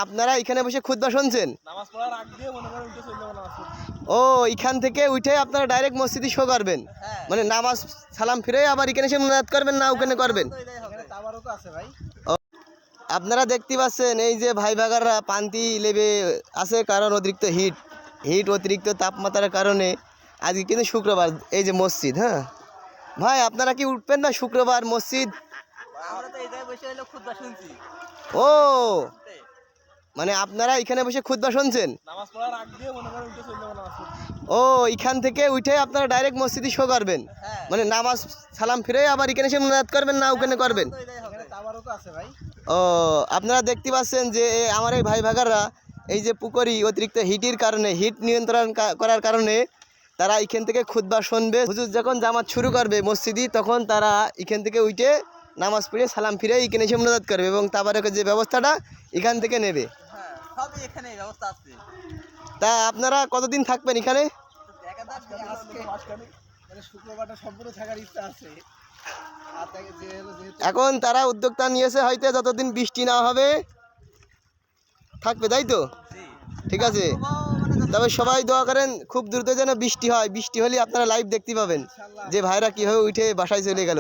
আপনারা এখানে বসে খুতবা শুনছেন? নামাজ পড়ার আগ দিয়ে মনে করেন উঠে চলে যাবো নামাজ পড়তে। ও এখান থেকে উঠে আপনারা ডাইরেক্ট মসজিদে শো করবেন, মানে নামাজ সালাম ফিরে আবার এখানে এসে মুনাজাত করবেন না ওখানে করবেন? তাবারও তো আছে ভাই। আপনারা দেখতে পাচ্ছেন এই যে ভাই ভাগাররা পান্তি লেবে আছে, কারণ অতিরিক্ত হিট অতিরিক্ত তাপমাত্রার কারণে আজকে কিন্তু শুক্রবার, এই যে মসজিদ। হ্যাঁ ভাই, আপনারা কি উঠবেন না শুক্রবার মসজিদ? আমরা তো এই জায়গায় বসে হলো খুতবা শুনছি। ও মানে আপনারা এখানে বসে খুতবা শুনছেন? নামাজ পড়ার আগ দিয়ে মনে করেন উঠে চলে যাবো নামাজ পড়তে। ও এখান থেকে উঠে আপনারা ডাইরেক্ট মসজিদে শো করবেন, মানে নামাজ সালাম ফিরে আবার এখানে এসে মুনাজাত করবেন না ওখানে করবেন? তাবারও তো আছে ভাই। ও আপনারা দেখতে পাচ্ছেন যে আমার এই ভাই ভাগাররা এই যে পুকুরি অতিরিক্ত হিটের কারণে, হিট নিয়ন্ত্রণ করার কারণে তারা এখান থেকে খুতবা শুনবে। হুজুর যখন জামাত শুরু করবে মসজিদি, তখন তারা এখান থেকে উঠে নামাজ পড়ে সালাম ফিরে এখানে এসে মুনাজাত করবে এবং তাবারকের যে ব্যবস্থাটা এখান থেকে নেবে। সবই এখানে ব্যবস্থা আছে। তা আপনারা কতদিন থাকবেন এখানে? মানে শুক্রবারটা সম্পূর্ণ থাকার ইচ্ছা আছে। এখন তারা উদ্যোক্তা নিয়েছে, হয়তো যতদিন বৃষ্টি না হবে থাকবে, তাই তো? ঠিক আছে, তবে সবাই দোয়া করেন খুব দ্রুত যেন বৃষ্টি হয়। বৃষ্টি হলে আপনারা লাইভ দেখতে পাবেন যে ভাইরা কীভাবে উঠে বাসায় চলে গেল।